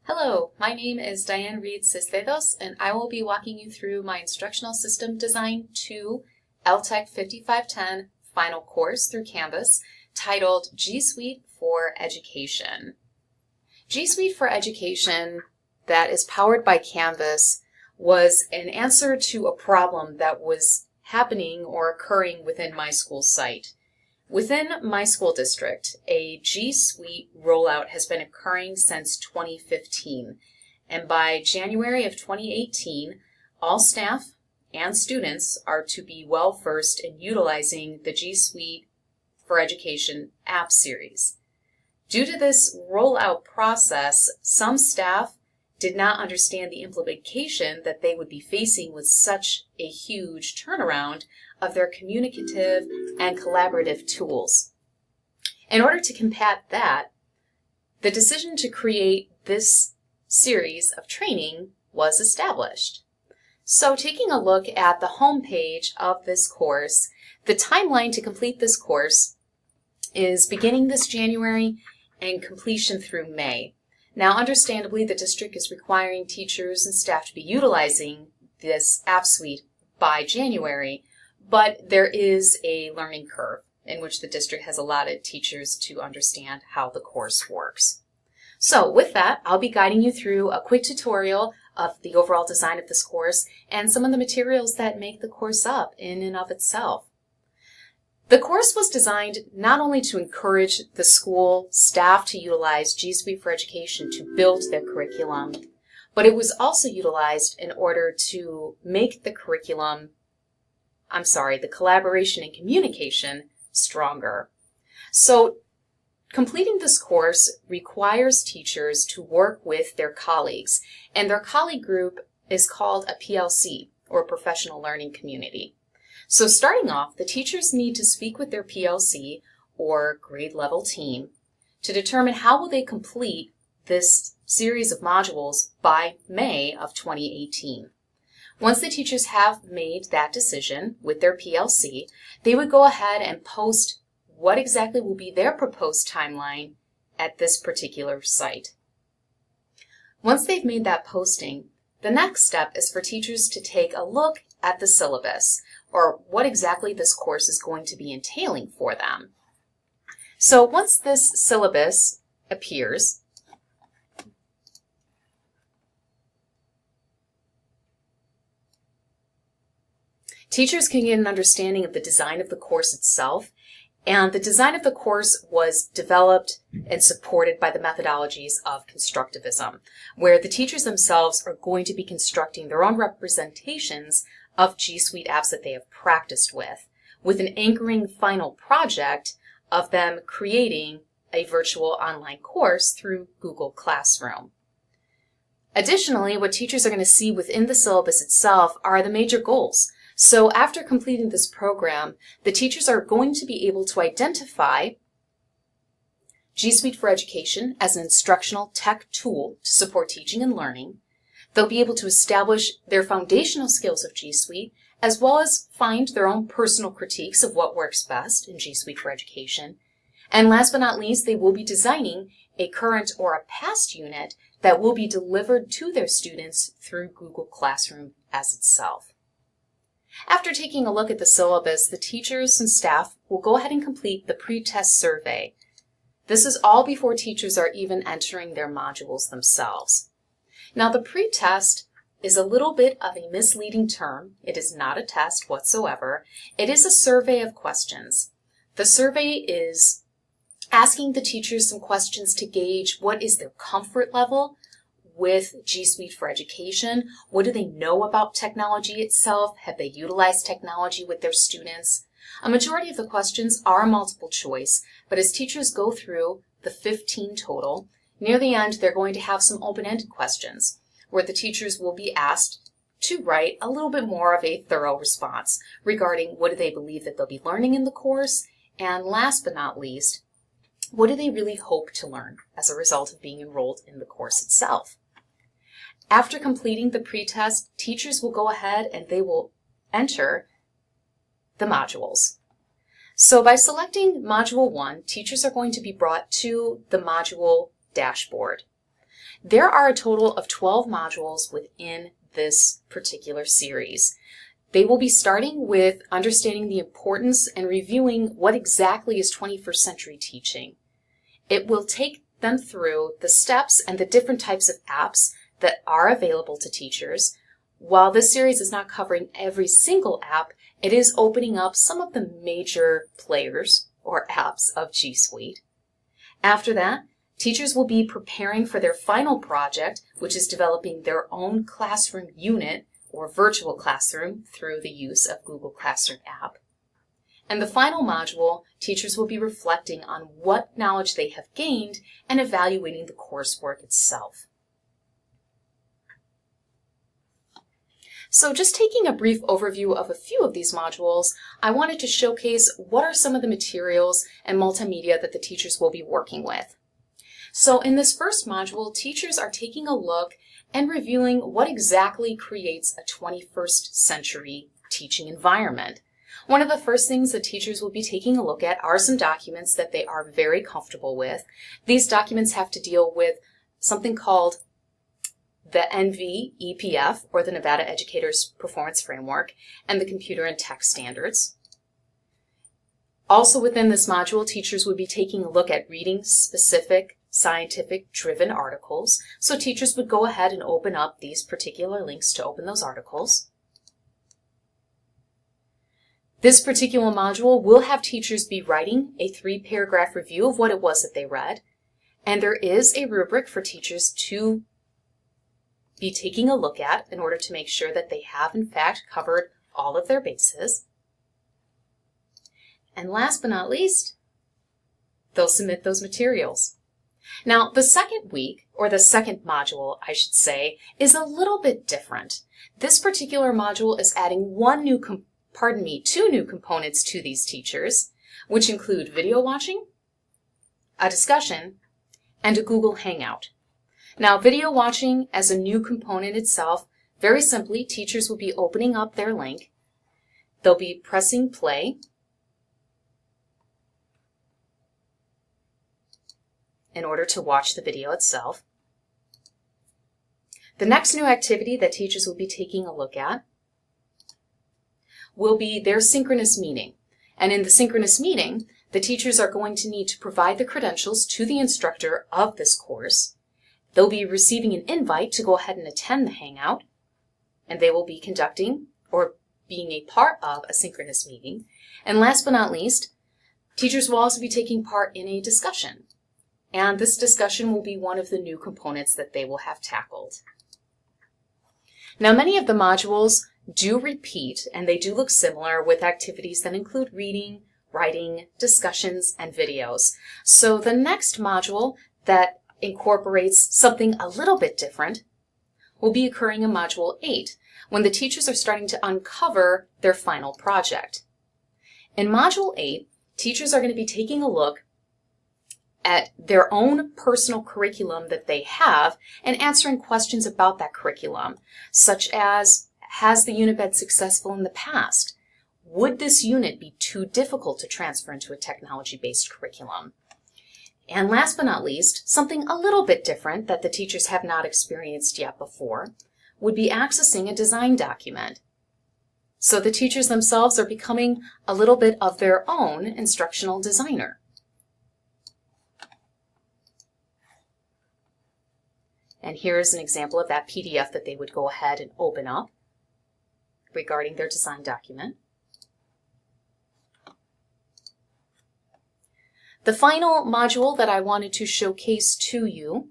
Hello, my name is Diane Reed Cisneros, and I will be walking you through my Instructional System Design 2 LTEC 5510 final course through Canvas titled G Suite for Education. G Suite for Education that is powered by Canvas was an answer to a problem that was happening or occurring within my school site. Within my school district, a G Suite rollout has been occurring since 2015, and by January of 2018, all staff and students are to be well versed in utilizing the G Suite for Education app series. Due to this rollout process, some staff did not understand the implication that they would be facing with such a huge turnaround of their communicative and collaborative tools. In order to combat that, the decision to create this series of training was established. So taking a look at the home page of this course, the timeline to complete this course is beginning this January and completion through May. Now, understandably, the district is requiring teachers and staff to be utilizing this app suite by January, but there is a learning curve in which the district has allotted teachers to understand how the course works. So with that, I'll be guiding you through a quick tutorial of the overall design of this course and some of the materials that make the course up in and of itself. The course was designed not only to encourage the school staff to utilize G Suite for Education to build their curriculum, but it was also utilized in order to make the collaboration and communication stronger. So completing this course requires teachers to work with their colleagues, and their colleague group is called a PLC, or Professional Learning Community. So starting off, the teachers need to speak with their PLC, or grade level team, to determine how will they complete this series of modules by May of 2018. Once the teachers have made that decision with their PLC, they would go ahead and post what exactly will be their proposed timeline at this particular site. Once they've made that posting, the next step is for teachers to take a look at the syllabus, or what exactly this course is going to be entailing for them. So once this syllabus appears, teachers can get an understanding of the design of the course itself, and the design of the course was developed and supported by the methodologies of constructivism, where the teachers themselves are going to be constructing their own representations of G Suite apps that they have practiced with an anchoring final project of them creating a virtual online course through Google Classroom. Additionally, what teachers are going to see within the syllabus itself are the major goals. So after completing this program, the teachers are going to be able to identify G Suite for Education as an instructional tech tool to support teaching and learning. They'll be able to establish their foundational skills of G Suite, as well as find their own personal critiques of what works best in G Suite for Education. And last but not least, they will be designing a current or a past unit that will be delivered to their students through Google Classroom as itself. After taking a look at the syllabus, the teachers and staff will go ahead and complete the pre-test survey. This is all before teachers are even entering their modules themselves. Now, the pre-test is a little bit of a misleading term. It is not a test whatsoever. It is a survey of questions. The survey is asking the teachers some questions to gauge what is their comfort level with G Suite for Education. What do they know about technology itself? Have they utilized technology with their students? A majority of the questions are multiple choice, but as teachers go through the 15 total, near the end they're going to have some open-ended questions where the teachers will be asked to write a little bit more of a thorough response regarding what do they believe that they'll be learning in the course, and last but not least, what do they really hope to learn as a result of being enrolled in the course itself. After completing the pretest, teachers will go ahead and they will enter the modules. So by selecting Module 1, teachers are going to be brought to the module dashboard. There are a total of 12 modules within this particular series. They will be starting with understanding the importance and reviewing what exactly is 21st century teaching. It will take them through the steps and the different types of apps that are available to teachers. While this series is not covering every single app, it is opening up some of the major players or apps of G Suite. After that, teachers will be preparing for their final project, which is developing their own classroom unit or virtual classroom through the use of Google Classroom app. And the final module, teachers will be reflecting on what knowledge they have gained and evaluating the coursework itself. So just taking a brief overview of a few of these modules, I wanted to showcase what are some of the materials and multimedia that the teachers will be working with. So in this first module, teachers are taking a look and reviewing what exactly creates a 21st century teaching environment. One of the first things that teachers will be taking a look at are some documents that they are very comfortable with. These documents have to deal with something called the NV-EPF, or the Nevada Educators Performance Framework, and the Computer and Tech Standards. Also within this module, teachers would be taking a look at reading specific scientific-driven articles. So teachers would go ahead and open up these particular links to open those articles. This particular module will have teachers be writing a 3-paragraph review of what it was that they read. And there is a rubric for teachers to be taking a look at in order to make sure that they have in fact covered all of their bases. And last but not least, they'll submit those materials. Now, the second week, or the second module, I should say, is a little bit different. This particular module is adding two new components to these teachers, which include video watching, a discussion, and a Google Hangout. Now, video watching as a new component itself, very simply, teachers will be opening up their link. They'll be pressing play. In order to watch the video itself. The next new activity that teachers will be taking a look at will be their synchronous meeting. And in the synchronous meeting, the teachers are going to need to provide the credentials to the instructor of this course. They'll be receiving an invite to go ahead and attend the Hangout, and they will be conducting or being a part of a synchronous meeting. And last but not least, teachers will also be taking part in a discussion. And this discussion will be one of the new components that they will have tackled. Now, many of the modules do repeat, and they do look similar with activities that include reading, writing, discussions, and videos. So the next module that incorporates something a little bit different will be occurring in Module 8, when the teachers are starting to uncover their final project. In Module 8, teachers are going to be taking a look at their own personal curriculum that they have and answering questions about that curriculum, such as, has the unit been successful in the past? Would this unit be too difficult to transfer into a technology-based curriculum? And last but not least, something a little bit different that the teachers have not experienced yet before would be accessing a design document. So the teachers themselves are becoming a little bit of their own instructional designer. And here's an example of that PDF that they would go ahead and open up regarding their design document. The final module that I wanted to showcase to you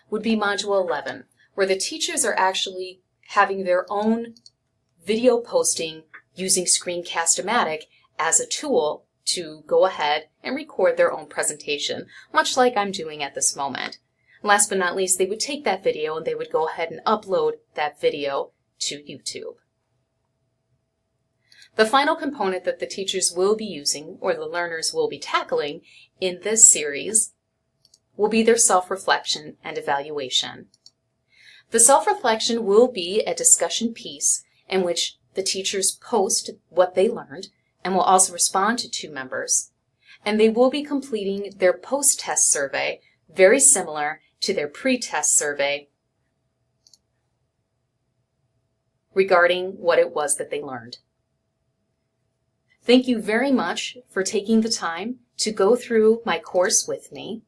would be Module 11, where the teachers are actually having their own video posting using Screencast-O-Matic as a tool to go ahead and record their own presentation, much like I'm doing at this moment. Last but not least, they would take that video and they would go ahead and upload that video to YouTube. The final component that the teachers will be using, or the learners will be tackling in this series, will be their self-reflection and evaluation. The self-reflection will be a discussion piece in which the teachers post what they learned and will also respond to 2 members. And they will be completing their post-test survey, very similar to their pre-test survey regarding what it was that they learned. Thank you very much for taking the time to go through my course with me.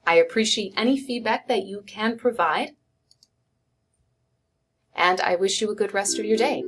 I appreciate any feedback that you can provide, and I wish you a good rest of your day.